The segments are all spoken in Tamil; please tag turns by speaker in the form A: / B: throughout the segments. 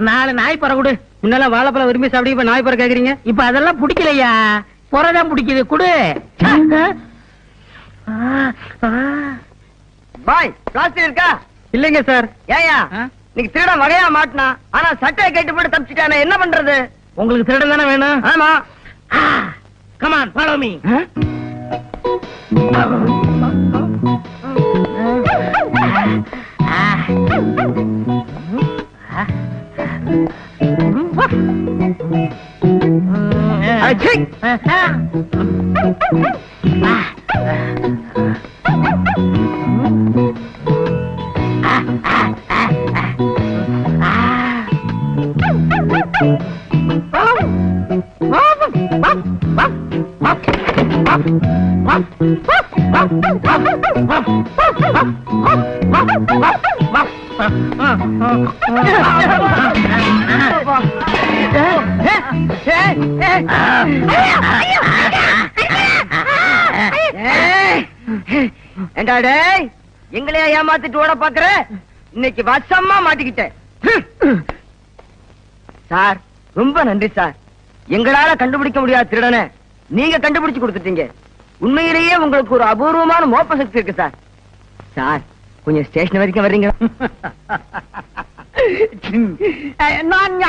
A: நாலு நாய் பற கொடு. முன்னால வாழைப்பழம் விரும்பி சாப்பிட்டு இப்ப நாய் பற கேக்குறீங்க. இப்ப அதெல்லாம் பிடிக்கலையா, புறதான் பிடிக்குது. குடு.
B: பாய் பிளாஸ்டிக் இருக்கா?
A: இல்லைங்க சார்.
B: ஏயா நீங்க திருட வகையா மாட்டினா, ஆனா சட்டையை கேட்டு போட்டு தப்பிச்சுட்டானே, என்ன பண்றது?
A: உங்களுக்கு திருடன் தானே வேணும்?
B: ஆமா.
A: Come on follow me.
B: எங்களையா ஏமாத்திட்டு ஓட பாக்குற? இன்னைக்கு வசமா மாட்டிக்கிட்டேன் சார். ரொம்ப நன்றி சார். எங்களால கண்டுபிடிக்க முடியாத திருடனை நீங்க கண்டுபிடிச்சு கொடுத்துட்டீங்க. உண்மையிலேயே உங்களுக்கு ஒரு அபூர்வமான மோப்ப சக்தி இருக்கு சார். சார் கொஞ்சம் ஸ்டேஷன் வரைக்கும் வர்றீங்க?
A: நான்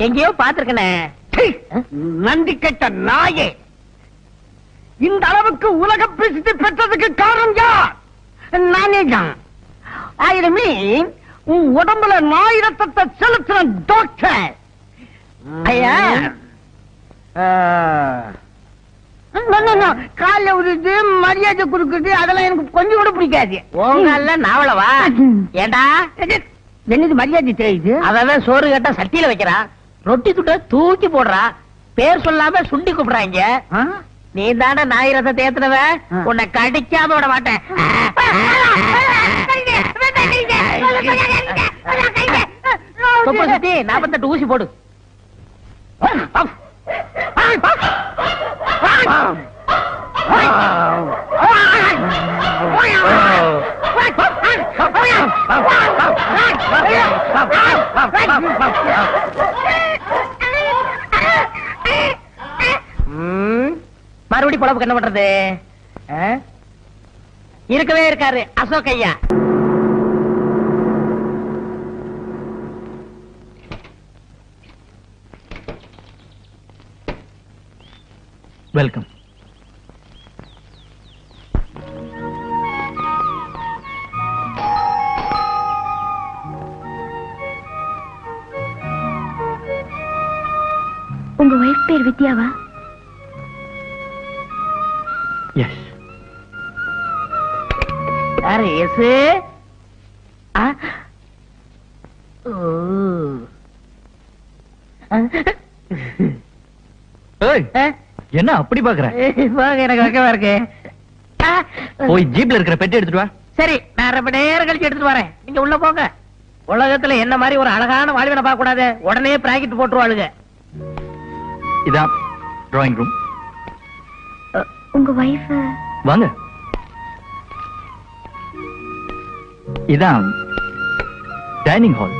A: எங்கேயோ பாத்துருக்கனே.
B: நன்றி கெட்ட நாயே, இந்த அளவுக்கு உலக பிரசித்தி பெற்றதுக்கு காரணம் யார்?
A: நானே தான்.
B: உன் உடம்புல நாய் ரத்தத்தை செலுத்தின டாக்டர்.
A: ஐயா
B: கால உருது மரியாதை குடுக்குது, அதெல்லாம் எனக்கு கொஞ்சம் கூட பிடிக்காது.
A: உங்கல்ல நாவளவா? ஏண்டா
B: என்னது மரியாதை தெரியுது?
A: அவன் சோறு கேட்டா சட்டியில வைக்கிறான், ரொட்டி துட்ட தூக்கி போடுறான், பேர் சொல்லாம சுண்டி கூப்பிடுறாங்க. நீ தானே நாய் ரசத்தை ஏத்துனவ, உன்னை கடிக்காம விட மாட்டேன். 48 ஊசி போடு. மறுபடி பொழப்புக்கு என்ன பண்றது? இருக்கவே இருக்காரு அசோக் ஐயா.
C: வெல்கம்.
D: உங்க வைஃப் பேர் வித்யாவா?
C: எஸ்.
A: யாரு எஸ்?
C: என்ன அப்படி பாக்குற?
A: எனக்கு வைக்கவா இருக்கு.
C: போய் ஜீப்ல இருக்கிற பெட்டி எடுத்துட்டு வா.
A: சரி, நான் ரொம்ப நேரம் கழிச்சு எடுத்துட்டு வரேன். நீங்க உள்ள போங்க. உலகத்துல என்ன மாதிரி ஒரு அழகான வாழ்வினை பார்க்க கூடாது, உடனே பிராக்கெட் போட்டுருவாளுங்க.
C: இதான் டிராயிங் ரூம்.
D: உங்க வைஃப்?
C: வாங்க. இதான் டைனிங் ஹால்.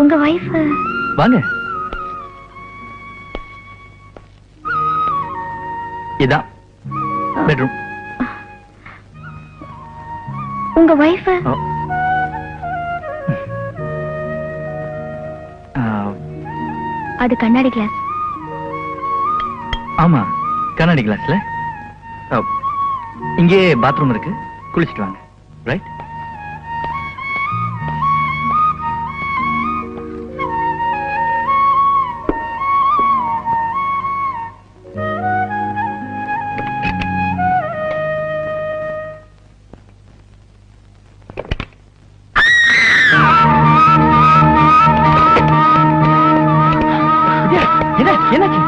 D: உங்க வைஃப்?
C: வாங்க. இதான் பெட்ரூம்.
D: உங்க வைஃப்? அது கண்ணாடி கிளாஸ்.
C: ஆமா, கண்ணாடி கிளாஸ்ல. இங்கே பாத்ரூம் இருக்கு, குளிச்சுட்டு வாங்க. ரைட்? என்னாச்சு?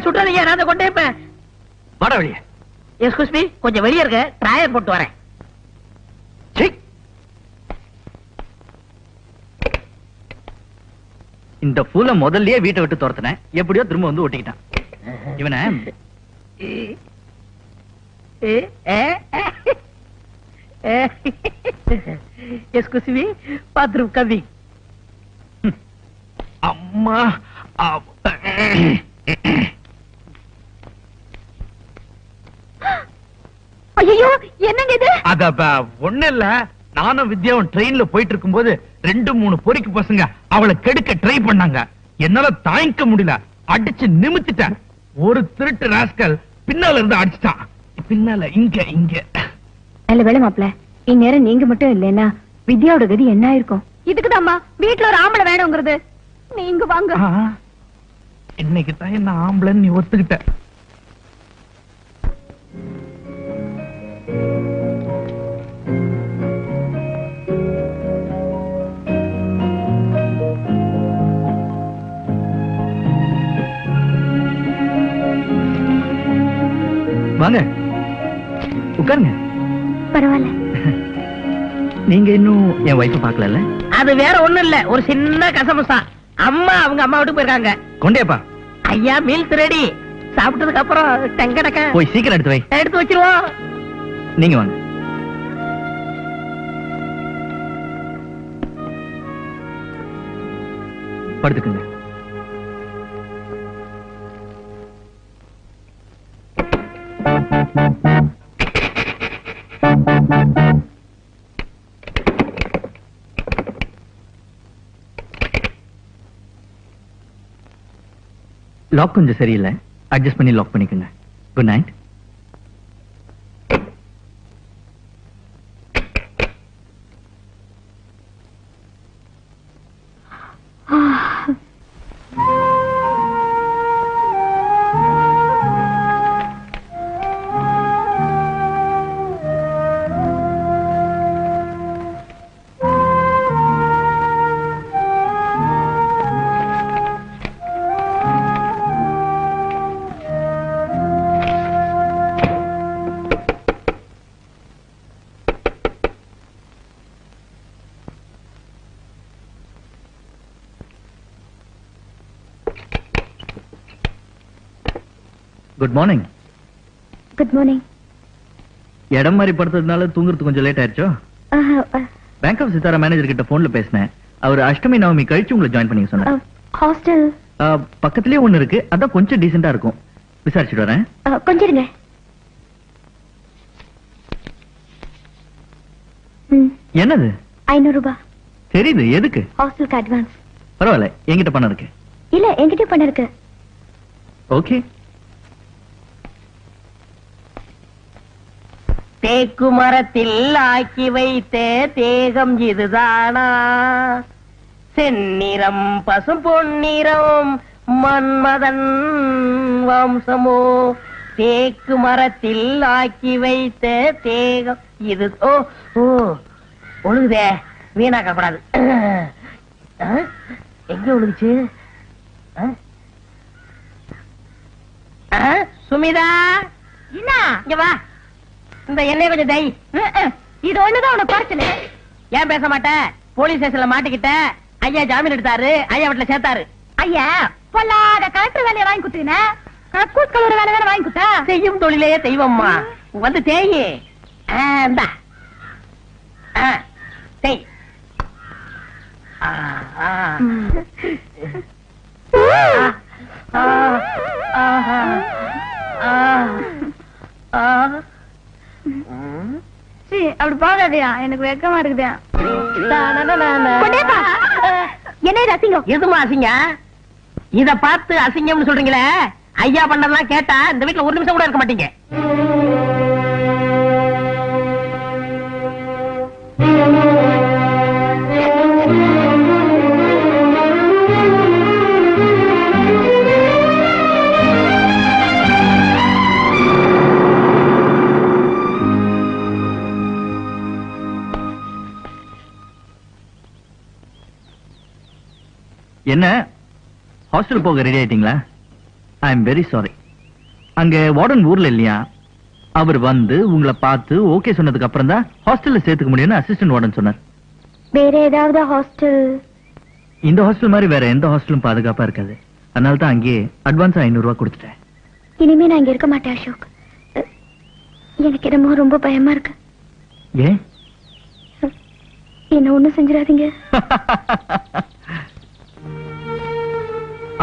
A: சுட்டாதீங்க, நான் கொண்டே இருப்பேன்.
C: வாடா வெளியே.
A: எஸ்கூஸ் மீ, கொஞ்சம் வெளியே இருக்க, ட்ராயர் போட்டு வரேன்.
C: சீ. இந்த பூல முதல்லயே வீட்டை விட்டு துரத்துனேன், எப்படியோ திரும்ப வந்து ஒட்டிக்கிட்டான். இவனை
A: எஸ்கூஸ் மீ, பாத்ரூம் கம்மி.
C: அம்மா
D: ஐயோ, என்னங்க இது?
C: அத ஒண்ணு இல்ல, நானும் வித்யாவும் ட்ரெயின்ல போயிட்டு இருக்கும்போது 2-3 பொறிக்கு பசங்க அவளை கெடுக்க ட்ரை பண்ணாங்க. என்னால தாங்கிக்க முடியல, அடிச்சு நிமித்திட்டேன். ஒரு திருட்டு ராஸ்கல் பின்னால இருந்து அடிச்சிட்டான். பின்னால இங்க.
D: நல்ல வேலை மாப்ள, இந்நேரம் நீங்க மட்டும் இல்லைன்னா வித்யாவோட கதி என்ன ஆயிருக்கும்? இதுக்குதாம்மா வீட்டுல ஒரு ஆம்பளை வேணுங்கிறது. நீங்க வாங்க.
C: இன்னைக்கு தான் என்ன ஆம்பளைன்னு நீ ஒத்துக்கிட்ட. வாங்க உட்காருங்க.
D: பரவாயில்ல.
C: நீங்க இன்னும் என் வைஃபை பார்க்கல?
A: அது வேற ஒண்ணும் இல்ல, ஒரு சின்ன கசமசா. அம்மா அவங்க அம்மா வீட்டுக்கு போயிருக்காங்க.
C: கொண்டேப்பா.
A: ஐயா மீல்ஸ் ரெடி. சாப்பிட்டதுக்கு அப்புறம் டெங்கடக்க
C: போய் சீக்கிரம் எடுத்து வை.
A: எடுத்து வச்சிருவோம்.
C: நீங்க வாங்க. படுத்துக்குங்க. லாக் கொஞ்சம் சரியில்லை, அட்ஜஸ்ட் பண்ணி லாக் பண்ணிக்கோங்க. Good night. Good morning.
D: Good morning.
C: இடம் மாதிரி படுத்ததுனால தூங்குறது கொஞ்சம் லேட் ஆயிடுச்சோ? பேங்க் ஆஃப் சித்தாரா மேனேஜர் கிட்ட போன்ல பேசினேன். அவர் அஷ்டமி நவமி கழிச்சு உங்களை ஜாயின் பண்ணி சொன்னார்.
D: ஹாஸ்டல்
C: பக்கத்துலயே ஒண்ணு இருக்கு, அதான் கொஞ்சம் டீசெண்டா இருக்கும். விசாரிச்சுட்டு வரேன்.
D: கொஞ்சம் இருங்க.
C: என்னது?
D: 500 ரூபாய்.
C: தெரியுது, எதுக்கு?
D: ஹாஸ்டலுக்கு அட்வான்ஸ்.
C: பரவாயில்ல, என்கிட்ட பணம் இருக்கு.
D: இல்ல, என்கிட்ட பணம் இருக்கு.
C: ஓகே.
A: தேக்கு மரத்தில் ஆக்கி வைத்த தேகம் இதுதானா? செந்நிறம் பசும் பொன்னிறம் மன்மதன் வம்சமோ? தேக்கு மரத்தில் ஆக்கி வைத்த தேகம் இது. ஓ ஓ ஒழுகுதே, வீணாக்க கூடாது. எங்க ஒழுகுச்சு? சுமிதா,
D: என்ன?
A: இங்க வா. இந்த எண்ணெய் கொஞ்சம் தை.
D: இது ஒண்ணுதான் உனக்கு குறைச்சல.
A: ஏன் பேச மாட்டேன்? போலீஸ் ஸ்டேஷன்ல மாட்டிக்கிட்ட. ஐயா ஜாமீன் எடுத்தாரு, ஐயா வீட்டுல சேர்த்தாரு.
D: ஐயா பொல்லாத கலெக்டர் வேலையை வாங்கி கொடுத்தீங்க, கக்கூஸ் கலர் வேலை தானே வாங்கி கொடுத்தா?
A: செய்யும் தொழிலே தெய்வம்மா. வந்து தேயி. இந்தா. தேய்.
D: அப்படி பாக்காதியா, எனக்கு வெக்கமா இருக்குதா. என்ன அசிங்கம்?
A: எதுமா அசிங்க? இத பார்த்து அசிங்கம்னு சொல்றீங்களே, ஐயா பண்ணதெல்லாம் கேட்டா இந்த வீட்டுல ஒரு நிமிஷம் கூட இருக்க மாட்டீங்க.
C: என்ன, ஹாஸ்டல் போக ரெடி ஆயிட்டீங்களா? I am very sorry.
E: அங்க வார்டன் ஊர்ல இல்லையா, அவர் வந்து உங்களை பார்த்து ஓகே சொன்னதுக்கு அப்புறம் தான் ஹாஸ்டல்ல சேர்த்துக்க முடியும்னு அசிஸ்டன்ட் வார்டன் சொன்னார்.
D: வேற ஏதாவது ஹாஸ்டல்?
E: இந்த ஹாஸ்டல் மாதிரி வேற எந்த ஹாஸ்டலும் பாதுகாப்பா இருக்காது. அதனால தான் அங்கேயே அட்வான்ஸ் 500 ரூபாய் கொடுத்துட்டேன்.
D: இனிமே நான் இங்க இருக்க மாட்டேன் அசோக். எனக்கு என்னமோ ரொம்ப பயமா இருக்கு.
E: ஏன்?
D: என்ன ஒண்ணும் செஞ்சிடாதீங்க.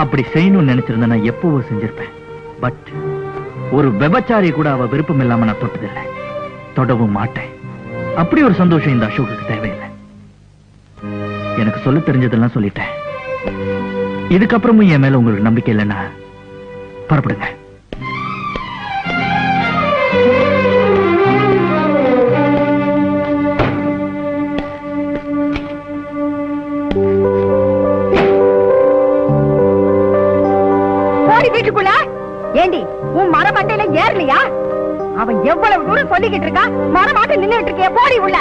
E: அப்படி செய்யணும்னு நினைச்சிருந்தா நான் எப்பவோ செஞ்சிருப்பேன். பட் ஒரு விபச்சாரி கூட அவ விருப்பம் இல்லாம நான் தொட்டதில்லை, தொடவும் மாட்டேன். அப்படி ஒரு சந்தோஷம் இந்த அசோக்குக்கு தேவையில்லை. எனக்கு சொல்ல தெரிஞ்சதெல்லாம் சொல்லிட்டேன். இதுக்கப்புறமும் என் மேல உங்களுக்கு நம்பிக்கை இல்லைன்னா புறப்படுங்க.
D: வீட்டுக்குள்ள ஏண்டி உன் மரமண்டையில ஏறலையா? அவன் எவ்வளவு தூரம் சொல்லிக்கிட்டு இருக்கா, மரமாட்ட நின்னுட்டு இருக்கிய, போடி உள்ள.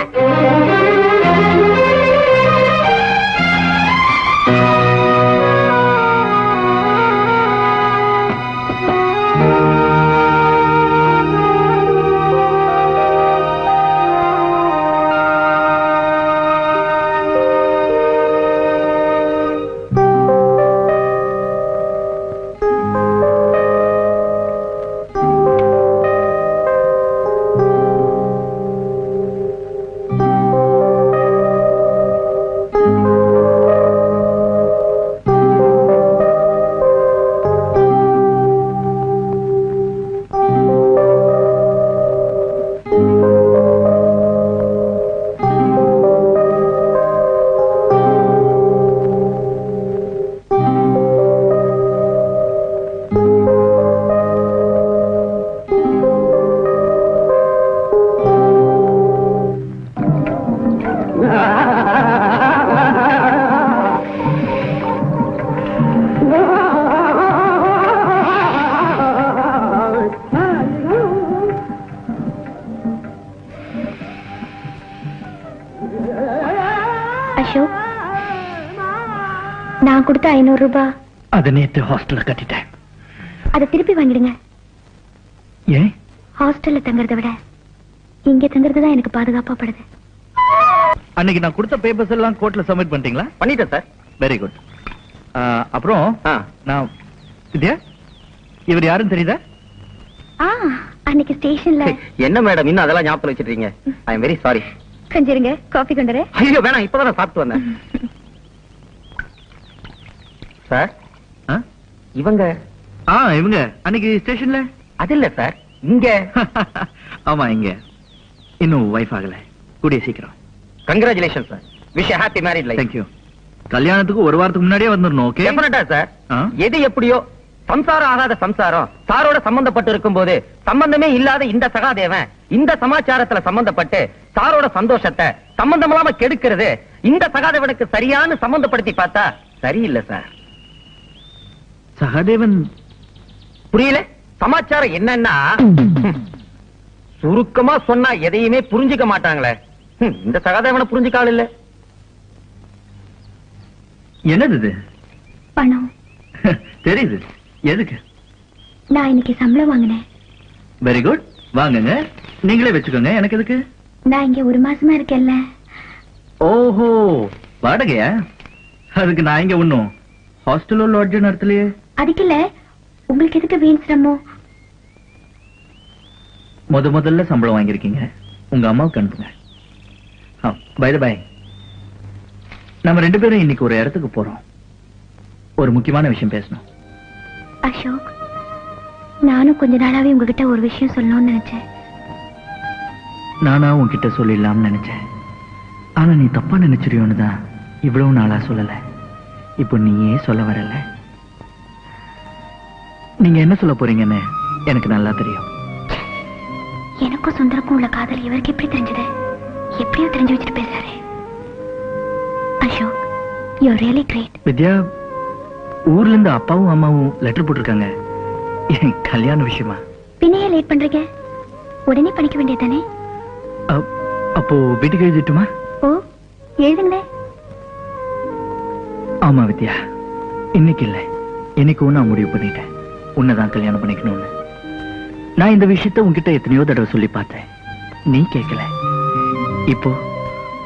D: அசோக், நான் கொடுத்த 500 ரூபாய்
E: அதை நேத்து ஹாஸ்டல்ல கட்டிட்டேன்.
D: அதை திருப்பி வாங்கிடுங்க.
E: ஏன்?
D: ஹாஸ்டல்ல தங்கறதை விட இங்க தங்கறது தான் எனக்கு பாதுகாப்பா படுது.
E: அன்னைக்கு நான் கொடுத்த பேப்பர்ஸ் எல்லாம் கோர்ட்ல சப்மிட் பண்ணிட்டீங்களா?
B: பண்ணிட்டேன் சார்.
E: Very good. அப்புறம் நான் வித்யா, இவர் யாருன்னு தெரியுதா?
D: அன்னைக்கு ஸ்டேஷன்ல.
B: என்ன மேடம் இன்னும் அதெல்லாம் ஞாபகம் வச்சிருக்கீங்க? ஐ எம் வெரி சாரி.
D: கொஞ்சம் இருங்க, காபி கொண்டு.
B: ஐயோ வேணாம், இப்பதான் சாப்பிட்டு வந்தேன். சார் இவங்க
E: இவங்க அன்னைக்கு ஸ்டேஷன்ல.
B: அது இல்ல சார், இங்க.
E: ஆமா இங்க. இன்னும் வைஃப் ஆகல, கூடிய சீக்கிரம்.
B: Congratulation sir. Wish happy married life.
E: Thank you. கல்யாணத்துக்கு ஒரு வாரத்துக்கு முன்னாடியே வந்துடணும். ஓகே
B: டெஃபினட்டா சார். எது எப்படியோ சம்சாரம் ஆகாத சம்சாரம் சாரோட சம்பந்தப்பட்டு இருக்கும் போது சம்பந்தமே இல்லாத இந்த சகாதேவன் இந்த சமாச்சாரத்துல சம்பந்தப்பட்டு சாரோட சந்தோஷத்தை சம்பந்தம் இல்லாம கெடுக்கிறது இந்த சகாதேவனுக்கு சரியான சம்பந்தப்படுத்தி பார்த்தா சரியில்லை சார்.
E: சகாதேவன்
B: புரியல? சமாச்சாரம் என்னன்னா சுருக்கமா சொன்னா எதையுமே புரிஞ்சுக்க மாட்டாங்களே. இந்த சகாதேவனை புரிஞ்சுக்காள் இல்ல.
E: என்னது இது?
D: பணம்.
E: தெரியுது. எதுக்கு?
D: நான் இன்னைக்கு சம்பளம் வாங்கினேன்.
E: வெரி குட், வாங்குங்க. நீங்களே வச்சுக்கோங்க. எனக்கு எதுக்கு?
D: நான் இங்க 1 மாசமா இருக்கேன்ல.
E: ஓஹோ, வாடகையா? அதுக்கு நான் இங்க ஒண்ணும் ஹாஸ்டலோ லாட்ஜ் நடத்தலையே. அதுக்கு இல்ல,
D: உங்களுக்கு எதுக்கு வீண் சிரமம்?
E: முதல்ல சம்பளம் வாங்கிருக்கீங்க, உங்க அம்மாவுக்கு அனுப்புங்க. பை தி பை, நம்ம 2 பேரும் இன்னைக்கு ஒரு இடத்துக்கு போறோம். ஒரு முக்கியமான விஷயம் பேசணும்.
D: அசோக், நானும் கொஞ்ச நாளாவே உங்ககிட்ட ஒரு விஷயம் சொல்லணும்னு நினைச்சேன்.
E: நானா உன்கிட்ட சொல்லிடலாம்னு நினைச்சேன். ஆனா நீ தப்பா நினைச்சிருயோன்னு தான் இவ்வளவு நாளா சொல்லல. இப்போ நீயே சொல்ல வரல. நீங்க என்ன சொல்ல போறீங்கன்னு எனக்கு நல்லா தெரியும்.
D: எனக்கும் சுந்தரக்கும் உள்ள காதல் இவருக்கு எப்படி தெரிஞ்சது? எப்படியோ தெரிஞ்சு வச்சுட்டு பேசுறாரு. Ashok, you are really great.
E: Vidya, ஊர்ல இருந்து அப்பாவும் அம்மாவும் லெட்டர் போட்டிருக்காங்க என் கல்யாண விஷயமா.
D: பின்னையே லேட் பண்றீங்க? உடனே படிக்க வேண்டியதானே?
E: அப்போ வீட்டுக்கு எழுதிட்டுமா?
D: ஓ, எழுதுங்க.
E: ஆமா வித்யா, இன்னைக்கு இல்ல, இன்னைக்கு நான் முடிவு பண்ணிட்டேன் உன்னதான் கல்யாணம் பண்ணிக்கணும்னு. நான் இந்த விஷயத்தை உன்கிட்ட எத்தனையோ தடவை சொல்லி பார்த்தேன், நீ கேட்கல. இப்போ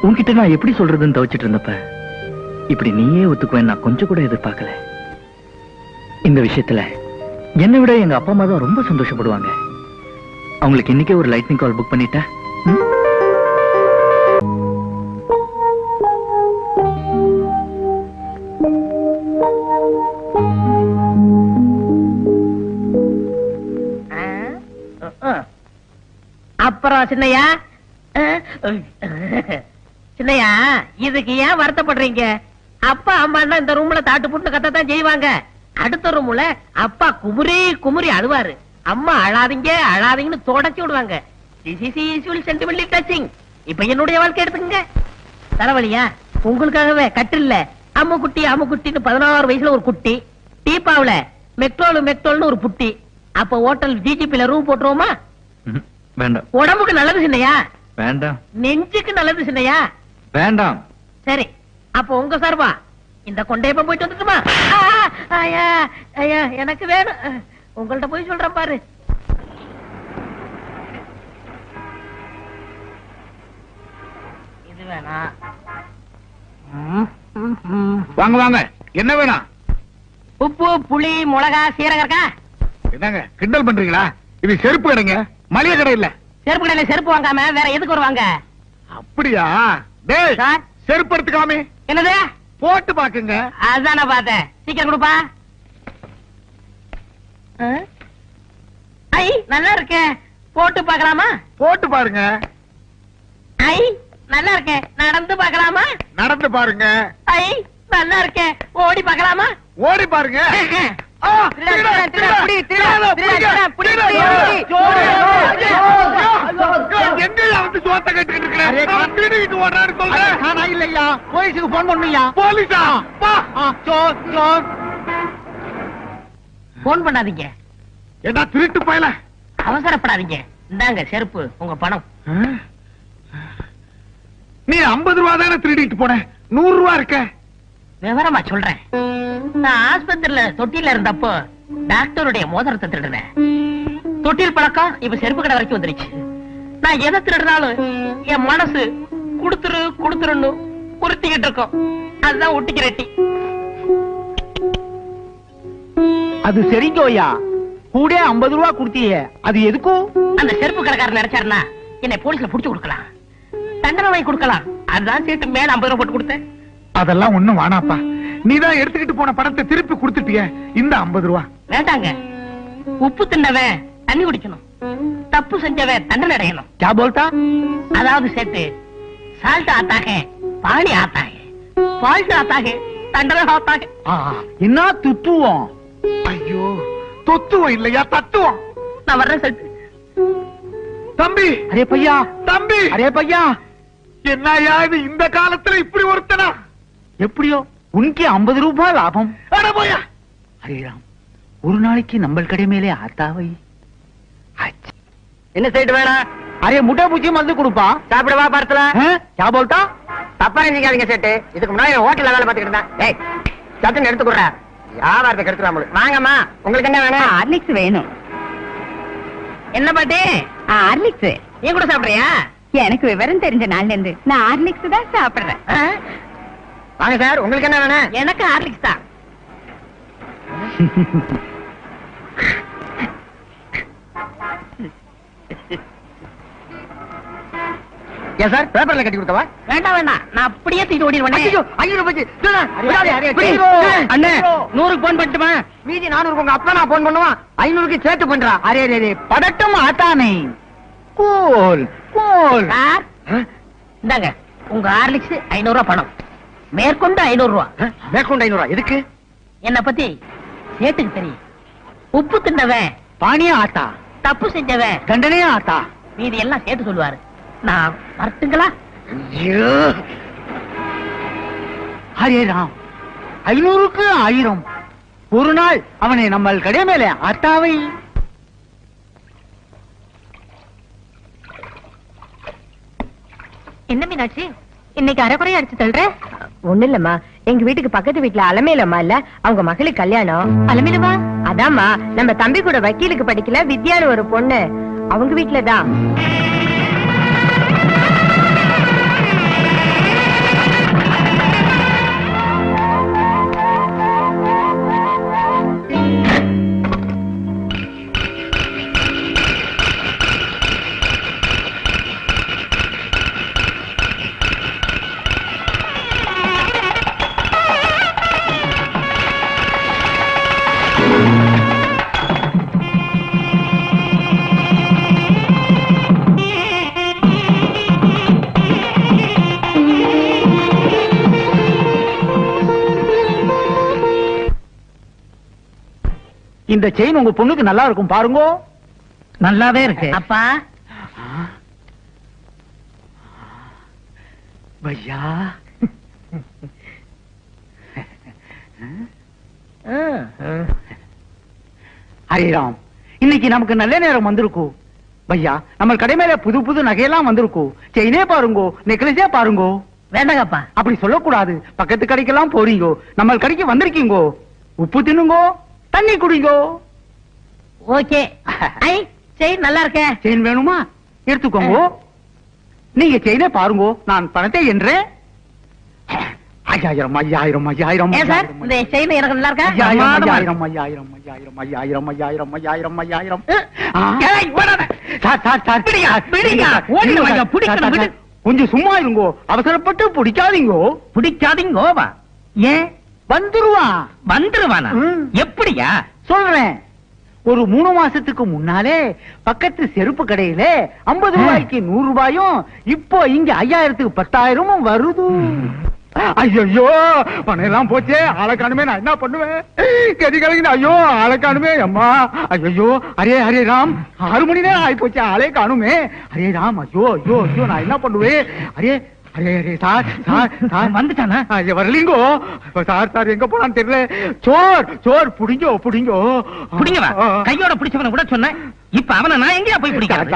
E: உன்கிட்ட நான் எப்படி சொல்றதுன்னு தவிச்சிட்டு இருந்தப்ப இப்படி நீயே ஒத்துக்குவேன் நான் கொஞ்சம் கூட எதிர்பார்க்கல. இந்த விஷயத்துல என்னை விட எங்க அப்பா அம்மா தான் ரொம்ப சந்தோஷப்படுவாங்க. அவங்களுக்கு இன்னைக்கே ஒரு லைட்னிங் கால் புக் பண்ணிட்டா?
A: அப்புறம் சின்னையா, சின்னையா இதுக்கு ஏன் வருத்தப்படுறீங்க? அப்பா அம்மா இந்த ரூம்ல தாட்டு புட்டு கத்தத்தான் செய்வாங்க. அடுத்த ரூம்ல அப்பா குமுறி குமுறி அழுவாரு, அம்மா அழாதீங்க அழாதீங்கன்னு தொடச்சி விடுவாங்க. Sentimentally touching. இப்ப என்னுடைய வாழ்க்கை எடுத்துக்கங்க. தலைவலியா உங்களுக்காகவே கட்டில்ல அம்முக்குட்டின்னு 16 வயசுல ஒரு குட்டி, டீப்பாவுல மெக்டோல்னு ஒரு புட்டி. அப்ப ஹோட்டல் ஜிஜிபில ரூம் போட்டுருவோமா?
E: வேண்டாம்.
A: உடம்புக்கு நல்லது சின்னையா?
E: வேண்டாம்.
A: நெஞ்சுக்கு நல்லது சின்னையா?
E: வேண்டாம்.
A: சரி, அப்ப உங்க சார்பா இந்த கொண்டையப்ப போயிட்டு வந்துட்டுமா? ஐயா ஐயா எனக்கு வேணும். உங்கள்ட்ட போய் சொல்றேன் பாரு. இது வேணா.
C: வாங்க வாங்க, என்ன வேணும்?
A: உப்பு புளி மிளகா சீரகம் இருக்கா?
C: என்னங்க கிண்டல் பண்றீங்களா? இது செருப்பு கடைங்க, மளிகை கடை இல்ல.
A: செருப்பு கடையில செருப்பு வாங்காம வேற எதுக்கு வருவாங்க?
C: அப்படியா? டேய்
A: சார்.
C: செருப்பு எடுத்துக்காமே
A: என்னது?
C: போட்டு பாக்குங்க.
A: அதான் நான் பார்த்தேன். சீக்கிரம் கொடுப்பா. ஐ நல்லா இருக்கே, போட்டு பார்க்கலாமா?
C: போட்டு பாருங்க.
A: ஐ நல்லா இருக்கே, நடந்து பார்க்கலாமா?
C: நடந்து பாருங்க.
A: ஐ நல்லா இருக்கே, ஓடி பார்க்கலாமா?
C: ஓடி பாருங்க. எங்கயா வந்து சோத்த கட்டிட்டு இருக்கிறேன்? ஓடுறாரு சொல்றேன். இல்லையா, போலீஸுக்கு போன் பண்ணுயா? போலீஸா?
A: போன் பண்ணாதீங்க.
C: என்ன திருட்டு பயல?
A: அவசரப்படாதீங்க. இந்தாங்க செருப்பு, உங்க பணம்.
C: நீ 50 ரூபா தானே திருடிட்டு போன, 100 ரூபா இருக்க.
A: விவரமா சொல்றேன். நான் ஆஸ்பத்திரியில தொட்டில இருந்தப்போ டாக்டருடைய மோதிரத்தை திருடுனேன். தொட்டில் பழக்கம் இப்ப செருப்பு கடை வரைக்கும் வந்துருச்சு. நான் எதை திருடினாலும் என் மனசு குடுத்துருன்னு உறுத்திக்கிட்டு இருக்கோம். அதுதான் ஒட்டிக்கு ரெட்டி.
B: அது சரிங்கோயா, கூட 50 ரூபா கொடுத்தியே, அது எதுக்கும்?
A: அந்த செருப்பு கடைக்காரர் நினைச்சாருன்னா என்னை போலீஸ்ல புடிச்சு கொடுக்கலாம், தண்டனை வாங்கி கொடுக்கலாம். அதுதான் சேர்த்து மேல 50 ரூபாய் போட்டு கொடுத்தேன்.
C: அதெல்லாம் ஒண்ணும் வேணாப்பா, நீதான் எடுத்துக்கிட்டு போன பணத்தை திருப்பி கொடுத்துட்டிய. இந்த 50 ரூபா
A: வேண்டாங்க. உப்பு தின்னவன் தண்ணி குடிக்கணும், தப்பு செஞ்சவன் தண்டனை அடையணும்.
B: क्या बोलता?
A: அதாவது சேர்த்து சால்ட் ஆத்தாக பாணி ஆத்தாக, ஃபால்ட் ஆத்தாக தண்டனை ஆத்தாக.
B: என்ன துத்துவோம்?
C: ஐயோ, தொத்துவம் இல்லையா, தத்துவம்.
A: நான் வர்றேன் சேர்த்து.
C: தம்பி,
B: அரே பையா,
C: தம்பி,
B: அரே பையா,
C: என்னையா இது இந்த காலத்துல இப்படி ஒருத்தனா?
B: எப்படியோ உனக்கு 50 ரூபாய் லாபம்.
C: அட போயா.
B: அரே ராம், ஒரு நாளைக்கு நம்ம கடை மேலே ஆத்தாவை.
A: என்ன சைடு வேணா?
B: அரே முட்டை பூச்சி மருந்து கொடுப்பா.
A: சாப்பிடவா படத்துல?
B: क्या बोलता?
A: தப்பா நினைக்காதீங்க சேட்டு. இதுக்கு முன்னாடி ஹோட்டல்ல வேலை பார்த்துக்கிட்டு இருந்தேன். ஏய் சட்டுன்னு எடுத்து கொடுறா, வியாபாரத்தை கெடுத்துலாம். வாங்கம்மா, உங்களுக்கு என்ன வேணும்?
D: ஹார்லிக்ஸ் வேணும்.
A: என்ன பாட்டி?
D: ஹார்லிக்ஸ்
A: நீ கூட சாப்பிடுறியா?
D: எனக்கு விவரம் தெரிஞ்ச நாள்ல இருந்து நான் ஹார்லிக்ஸ் தான் சாப்பிடுறேன்.
A: வாங்க சார், உங்களுக்கு என்ன வேணும்? எனக்கு ஹார்லிக்ஸ் தான்.
B: ஏன் சார் பேப்பர்ல கட்டி கொடுத்தவா?
A: வேண்டாம் வேண்டாம், நான் அப்படியே தூக்கிட்டு ஓடிடுவேன்.
B: அண்ணே 100க்கு போன் பண்ணட்டுமா? மீதி 400 உங்க அப்பா நான் போன் பண்ணுவான், 500க்கு சேர்த்து பண்றா. அரே ரே படட்டும் ஆத்தானே. Cool cool.
A: சார் இந்தாங்க உங்க ஹார்லிக்ஸ் 500 ரூபாய் பணம், மேற்கொண்டு 500 ரூபாய்.
B: மேற்கொண்டு 500 எதுக்கு?
A: என்ன பத்தி சேட்டுக்கு தெரியும். உப்பு தின்னவன்
B: பானியா ஆத்தா,
A: தப்பு செஞ்சவன்
B: தண்டனையா ஆத்தா.
A: மீதி எல்லாம் சேர்த்து சொல்லுவாரு. நான் வரட்டுங்களா?
B: ஹரே ராம், 500க்கு 1000. ஒரு நாள் அவனை நம்ம கடை மேலே ஆத்தாவை.
D: என்ன மீனாட்சி, இன்னைக்கு அரைக்குறையா அடிச்சு தள்ளுற? ஒண்ணு இல்லம்மா,
B: எங்க வீட்டுக்கு பக்கத்து வீட்டுல அலமேலம்மா இல்ல, அவங்க மகளுக்கு கல்யாணம்.
D: அலமேலமா?
B: அதாம்மா, நம்ம தம்பி கூட வக்கீலுக்கு படிக்கல வித்யான்னு ஒரு பொண்ணு, அவங்க வீட்டுலதான்.
F: இந்த செயின் உங்க பொண்ணுக்கு நல்லா இருக்கும் பாருங்க.
A: நல்லாவே இருக்கு அப்பா.
F: பையா ஹரிராம், இன்னைக்கு நமக்கு நல்ல நேரம் வந்திருக்கும். பையா, நம்ம கடை மேல புது புது நகையெல்லாம் வந்திருக்கும். செயினே பாருங்கோ, நெக்லஸே பாருங்கோ.
A: வேண்டாங்கப்பா.
F: அப்படி சொல்லக்கூடாது. பக்கத்து கடைக்கெல்லாம் போறீங்கோ, நம்ம கடைக்கு வந்திருக்கீங்கோ. உப்பு தின்னுங்கோ, தண்ணி குடிங்கோ.
A: ஓகே. ஐ செயின் நல்லா இருக்க.
F: செயின் வேணுமா? எடுத்துக்கோங்க. நீங்க செயினே பாருங்கோ, நான் பணத்தை என்றேன். 5000 5000 5000.
A: ஏன் சார் இந்த செயின் எனக்கு நல்லா இருக்கா?
F: 5000 5000 5000 5000 5000 5000.
A: ஏய் ஓடாத.
F: சார்
A: பிடிங்க, பிடிங்க. ஓடிங்க வாங்க, பிடிக்கணும் விடு.
F: கொஞ்சம் சும்மா இருங்கோ, அவசரப்பட்டு பிடிக்காதீங்கோ.
A: பிடிக்காதீங்கோவா? ஏன்?
F: வந்துருவான்.
A: வந்துருவானா? எப்படியா?
F: சொல்றேன். ஒரு 3 மாசத்துக்கு முன்னாலே பக்கத்து செருப்பு கடையில 50 ரூபாய்க்கு 100 ரூபாயும், இப்போ இங்க 5000க்கு 10,000 வருது. ஐயோ, பணம் எல்லாம் போச்சே, ஆளை காணுமே, நான் என்ன பண்ணுவேன்? கதி கலங்கின. ஐயோ, ஆளை காணுமே அம்மா. ஐயோ, அரே அரே ராம், 6 மணி நேரம் ஆகி போச்சு, ஆளே காணுமே. அரே ராம், ஐயோ ஐயோ ஐயோ, நான் என்ன பண்ணுவேன்? Array array array sir sir sir
A: வந்துட்டானா?
F: வரலீங்கோ சார். சார் எங்க போனான்னு தெரியல. சோர் சோர், புடிங்கோ புடிங்கோ.
A: புடிங்கவா? கையோட பிடிச்சவன கூட சொன்னேன். இப்ப அவனை நான் எங்கயா போய் பிடிக்கிறேன்?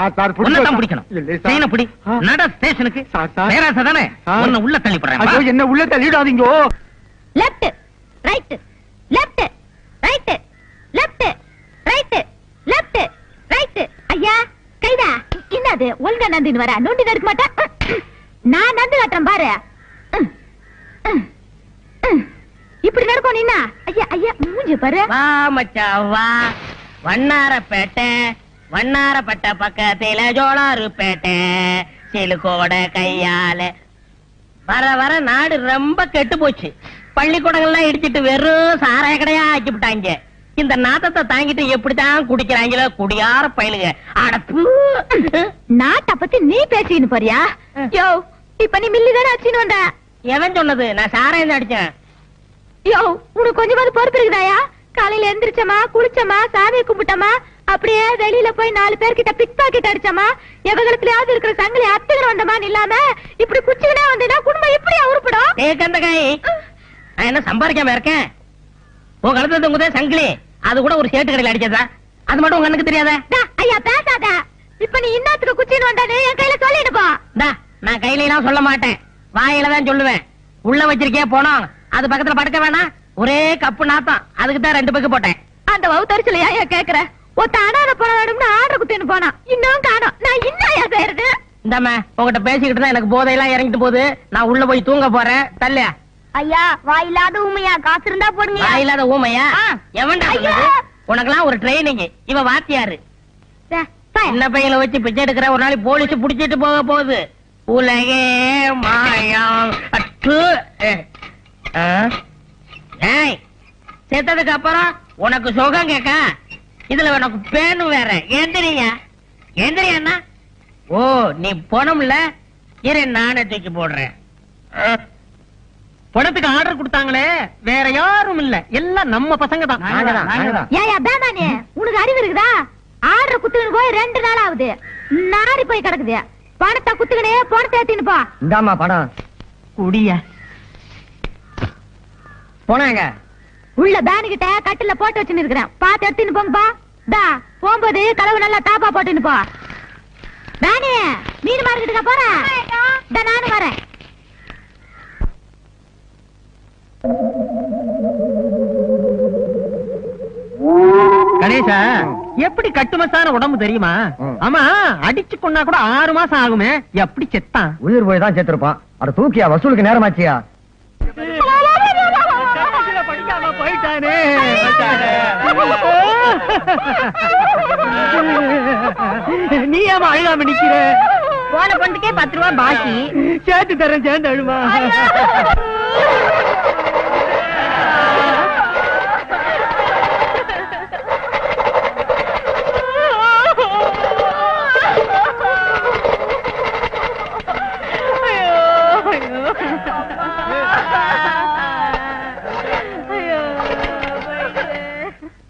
A: உன்னதான் பிடிக்கணும். செயினை பிடி, நட ஸ்டேஷனுக்கு. பேராசை தானே, உன்னை உள்ள தள்ளி போடுறேன்.
F: என்ன உள்ள தள்ளிடாதீங்கோ.
D: Left right left right left right left right. ஐயா கைதா, என்னது ஒழுங்கா நந்தின்னு வர? நோண்டி நடக்க மாட்டேன். நான் நந்து காட்டுறேன் பாரு. இப்படி நடக்கும் நீனா? ஐயா ஐயா, மூஞ்சி பாரு.
A: வா மச்சான் வா. வண்ணாரப்பேட்டை, வண்ணாரப்பட்ட பக்கத்தில ஜோளாருப்பேட்டை, சிலுக்கோட கையால. வர வர நாடு ரொம்ப கெட்டு போச்சு. பள்ளிக்கூடங்கள்லாம் இடிச்சிட்டு வெறும் சாராய கடையா ஆக்கி விட்டாங்க. இந்த நாத்தத்தை தாங்கிட்டு எப்படித்தான் குடிக்கிறாங்களோ குடியார பயிலுங்க. அடப்பு.
D: நாட்டை பத்தி நீ பேசின்னு போறியா? யோ, இப்ப நீ மில்லி தானே அடிச்சுன்னு வந்த.
A: எவன் சொன்னது? நான் சாராயம் தான் அடிச்சேன்.
D: யோ, உனக்கு கொஞ்சமாவது பொறுப்பு இருக்குதாயா? காலையில எந்திரிச்சமா, குளிச்சமா, சாமியை கும்பிட்டமா, அப்படியே வெளியில போய் 4 பேர்கிட்ட பிக் பாக்கெட் அடிச்சமா, எவகலத்திலயாவது இருக்கிற சங்கிலி அத்துக்கிற வந்தமான்னு இல்லாம இப்படி குச்சிக்கினே வந்தீங்கன்னா குடும்பம் எப்படியா உருப்படும்?
A: ஏக்கந்த காய், நான் என்ன சம்பாதிக்காம இருக்கேன்? உன் கழுத்துல தொங்குதே சங்கிலி, அது கூட ஒரு சேட்டு கடையில் அடிச்சதா? அது மட்டும் உங்க கண்ணுக்கு தெரியாத?
D: ஐயா பேசாத. இப்ப நீ இன்னத்துக்கு குச்சின்னு வந்தானே என் கையில சொல்லிட்டு போ.
A: நான் கையில எல்லாம் சொல்ல மாட்டேன், வாயில தான் சொல்லுவேன். உள்ள வச்சிருக்கே போனோம், அது பக்கத்துல படுக்க வேணாம். ஒரே கப்பு நாத்தம், அதுக்கு தான் 2 பக்கு போட்டேன்.
D: அந்த வவுத்தரிச்சல ஏன் கேக்குற? ஒத்த அனாத போன வேணும்னு ஆர்டர் குத்தின்னு போனா, இன்னும் காணோம். நான் இன்னும் ஏன் செய்யறது?
A: இந்தாம உங்ககிட்ட பேசிக்கிட்டு தான் எனக்கு போதையெல்லாம் இறங்கிட்டு போகுது. நான் உள்ள போய் தூங்க போறேன். தல்லையா?
D: ஐயா, வாயில்லாத ஊமையா, காசு இருந்தா போடுங்க.
A: வாயில்லாத ஊமையா? எவன்டா உனக்கெல்லாம் ஒரு ட்ரைனிங். இவ வாத்தியாரு. சின்ன பையல வச்சு பிச்சை எடுக்கிற, ஒரு நாளைக்கு போலீஸ் புடிச்சிட்டு போக போகுது. உலகே மாயம். செத்ததுக்கு அப்புறம் உனக்கு சுகம் கேட்க, இதுல உனக்கு பேனும் வேற. எந்திரியா எந்திரியா? ஓ, நீ போனோம்ல, இரு நானே தூக்கி போடுறேன். பணத்துக்கு ஆர்டர் கொடுத்தாங்களே, வேற யாரும் இல்ல, எல்லாம் நம்ம பசங்க தான்.
D: ஏயா பேமானே, உனக்கு அறிவு இருக்குதா? ஆர்டர் குத்துக்கிட்டு போய் 2 நாள் ஆகுது, நாரி போய் கிடக்குது. பணத்தை குத்துக்கினே பணத்தை ஏத்தின்னு போ.
B: இந்தாமா பணம்.
A: குடிய போனாங்க.
D: உள்ள பேனு கிட்ட கட்டில போட்டு வச்சுன்னு இருக்கிறேன், பாத்து எடுத்துன்னு போங்கப்பா. தா போகும்போது கலவு நல்லா தாப்பா போட்டுன்னு போ. பேனே, மீன் மார்க்கெட்டுக்கா போறேன்? நானும் வரேன்.
A: கணேசா, எப்படி கட்டுமசான உடம்பு தெரியுமா? ஆமா, அடிச்சு கொண்டா கூட 6 மாசம் ஆகுமே, எப்படி செத்தான்?
B: உயிர் போய் தான் செத்துருப்பான். அட தூக்கியா, வசூலுக்கு நேரமாச்சியா?
A: படிக்காம போயிட்டானே. நீ ஏமா அழுகாம நிக்கிற?
D: போன பொண்ணுக்கே 10 ரூபாய் பாக்கி.
A: சேர்த்து தரேன், சேர்ந்து அழுமா.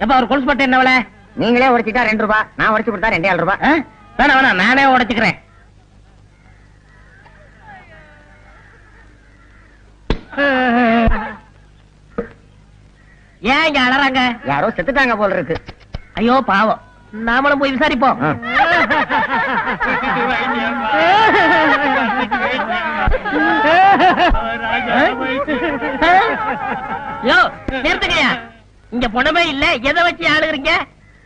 A: எப்ப அவர் கொலுசு பட்டு என்னவள?
B: நீங்களே உடைச்சிட்டா 2 ரூபாய், நான் உடைச்சு கொடுத்தா 2.5 ரூபாய்.
A: வேணா வேணா, நானே உடைச்சுக்கிறேன். ஏன் இங்க அலறாங்க?
B: யாரோ செத்துட்டாங்க போல இருக்கு.
A: ஐயோ பாவம், நாமளும் போய் விசாரிப்போம். யோ, நிறுத்துங்கயா. இங்க பணமே இல்ல, எதை வச்சு ஆளுகிறீங்க?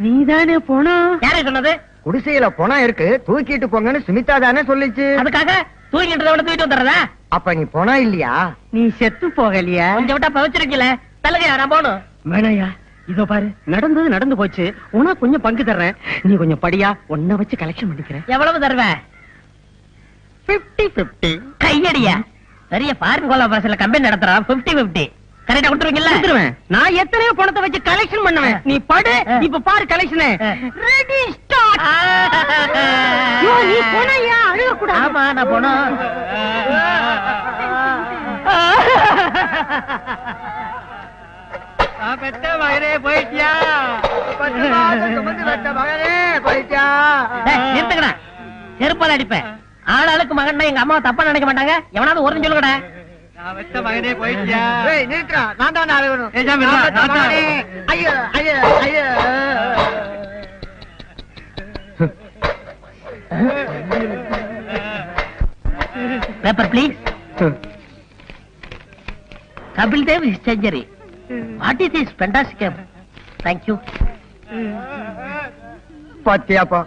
A: நீதானே பணம். யாரே சொன்னது?
B: குடிசையில பணம் இருக்கு, தூக்கிட்டு போங்கன்னு சுமிதா தானே சொல்லிச்சு.
A: அதுக்காக தூக்கிட்டு தூக்கிட்டு வந்துடுறதா?
B: அப்ப நீ பணம் இல்லையா?
A: நீ செத்து போகலையா? கொஞ்சம் விட்டா பவச்சிருக்கல. தள்ளுங்கயா, நான் போகணும். வேணாயா, இதோ பாரு, நடந்தது நடந்து போச்சு. உனக்கு கொஞ்சம் பங்கு தர்றேன், நீ கொஞ்சம் படியா, உன்னை வச்சு கலெக்ஷன் பண்ணிக்கிறேன். எவ்வளவு தருவ? 50-50. கையடியா, பெரிய ஃபாரின் கோலாபரேஷன்ல கம்பெனி நடத்துறான். 50-50 கரெக்டா கொடுத்துருவீங்கல்ல? நான் எத்தனையோ பணத்தை வச்சு கலெக்ஷன் பண்ணுவேன். நீ படு, இப்ப பாரு கலெக்ஷன். Ready start. நீ போனையா? அழுக கூடாது. ஆமா, நான் போனோம். பெத்த மகனே போயிட்டியா? நிறுத்துக்கடா, செருப்பால அடிப்பேன். ஆளாளுக்கு மகன் எங்க அம்மா தப்பா நினைக்க மாட்டாங்க. எவனாவது ஒரு சொல்லுங்கடா. மகனே போயிட்டியா? நிறுத்துறா, நான் தான் அழுகணும். ஐயோ ஐயோ ஐயோ. Paper please. Kapil Dev is century. What is this fantastic? Thank you.
B: பாத்தியாப்பா,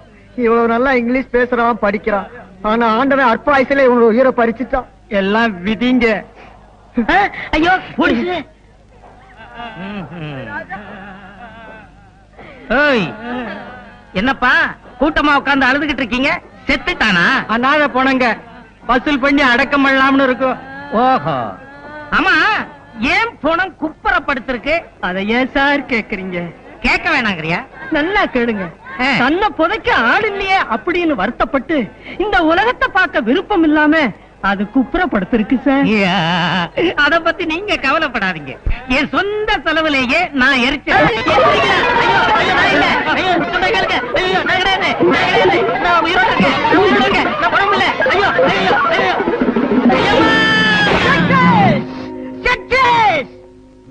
B: இவ்வளவு நல்லா இங்கிலீஷ் பேசுறான், படிக்கிறான். ஆனா ஆண்டவன் அற்ப ஆயுசுல இவங்க உயிரை பறிச்சுட்டான்.
A: எல்லாம் விதிங்க. ஐயோ போலீஸ். என்னப்பா கூட்டமா உட்கார்ந்து அழுதுகிட்டு இருக்கீங்க? செத்துட்டானா? அனாத போனங்க, வசூல் பண்ணி அடக்கம் பண்ணலாம்னு இருக்கும். ஓஹோ, ஆமா, ஏன் பணம் குப்புறப்படுத்திருக்கு? அதை ஏன் சார் கேக்குறீங்க? கேட்க வேணாங்கறியா? நல்லா கேளுங்க. தன்னை புதைக்க ஆள் இல்லையே அப்படின்னு வருத்தப்பட்டு இந்த உலகத்தை பார்க்க விருப்பம் இல்லாம அது குப்புறப்படுத்திருக்கு சார். அத பத்தி நீங்க கவலைப்படாதீங்க. என் சொந்த செலவுலேயே நான் எரிச்சேன்.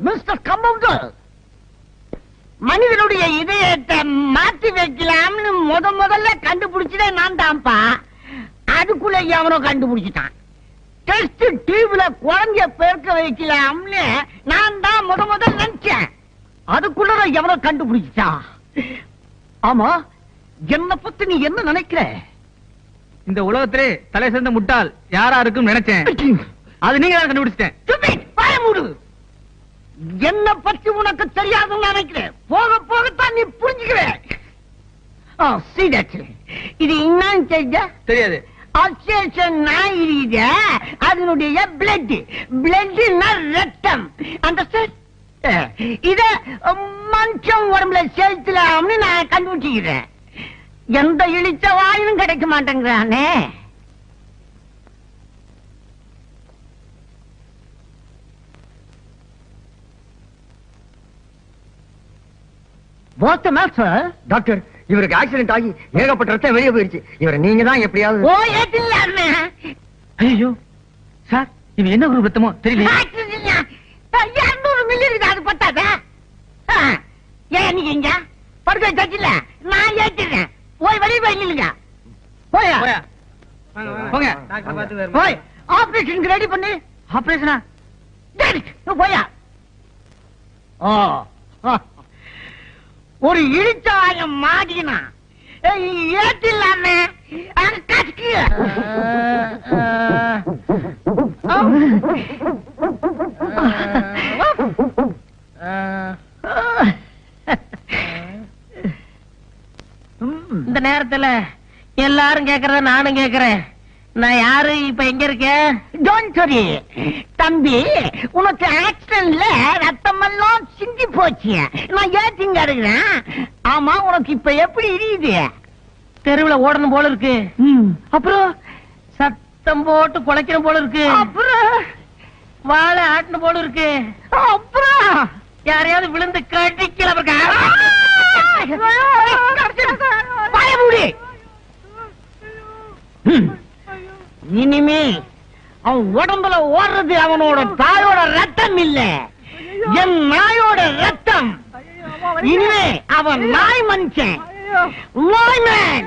B: மிஸ்டர் கம்பவுண்டர், மனிதனுடைய இதயத்தை மாத்தி வைக்கலாம்னு முதல்ல கண்டுபிடிச்சதே நான் தான்ப்பா. அதுக்குள்ள எவனோ கண்டுபிடிச்சிட்டான். டெஸ்ட் டியூப்ல குழந்தைய பெருக்க வைக்கலாம்னு நான் தான் முதல்ல நினைச்சேன். அதுக்குள்ள எவனோ கண்டுபிடிச்சிட்டான். ஆமா, என்ன பத்தி நீ என்ன நினைக்கிற?
C: இந்த உலகத்திலே தலை சேர்ந்த முட்டாள் யாரா இருக்கும் நினைச்சேன். அது நீங்க தான் கண்டுபிடிச்சிட்டேன்.
B: பாய மூடு. என்ன பத்தி உனக்கு தெரியாதுன்னு நினைக்கிறேன். போக போகத்தான் நீ புரிஞ்சுக்கிற. இது என்னன்னு
C: தெரியாது.
B: நாய் இருக்குது, அதனுடைய பிளட். பிளட்னா ரத்தம். இத மனுஷன் உடம்புல செலுத்தலாம்னு நான் கண்டுபிடிச்சுக்கிறேன். எந்த இழிச்ச வாயும் கிடைக்க மாட்டேங்கிறானே. டாக்டர், இவருக்கு ஆக்சிடென்ட் ஆகி ஏகப்பட்ட ரத்தம் வெளியே போயிருச்சு. இவரை நீங்க தான் எப்படியாவது.
C: ஐயோ சார், இவன் என்ன குரூப் ரத்தமோ தெரியல.
B: 200 மில்லி இருக்கு, அது பத்தாதா? ஏன் நீங்க இங்க படுக்க வச்சில நான் ஏற்றிடுறேன். போய் வெளியே போய் நில்லுங்க. போயா போங்க, போய் ஆபரேஷனுக்கு ரெடி பண்ணு.
C: ஆபரேஷனா?
B: போயா
F: ஒரு இழிச்சாயம் மாடினா ஏத்தில்லாமே
A: இந்த நேரத்துல எல்லாரும் கேக்குறத நானும் கேக்குறேன். நான் யாரு, இப்ப எங்க இருக்கேன்?
F: டோன்ட் வரி தம்பி, உனக்கு ஆக்சிடென்ட்ல ரத்தமெல்லாம் சிந்தி போச்சு. நான் ஏத்திங்க இருக்கிறேன். ஆமா, உனக்கு இப்ப எப்படி இருக்குது?
A: தெருவுல ஓடணும் போல இருக்கு.
F: அப்புறம்
A: சத்தம் போட்டு குலைக்கணும் போல இருக்கு.
F: அப்புறம்
A: வாழை ஆட்டணும் போல இருக்கு.
F: அப்புறம்
A: யாரையாவது விழுந்து கடிக்கல.
F: பயமுடி. இனிமே அவன் உடம்புல ஓடுறது அவனோட தாயோட ரத்தம் இல்ல, என் நாயோட ரத்தம். இனிமே அவன் நாய் மனுஷன். நாய்மேன்.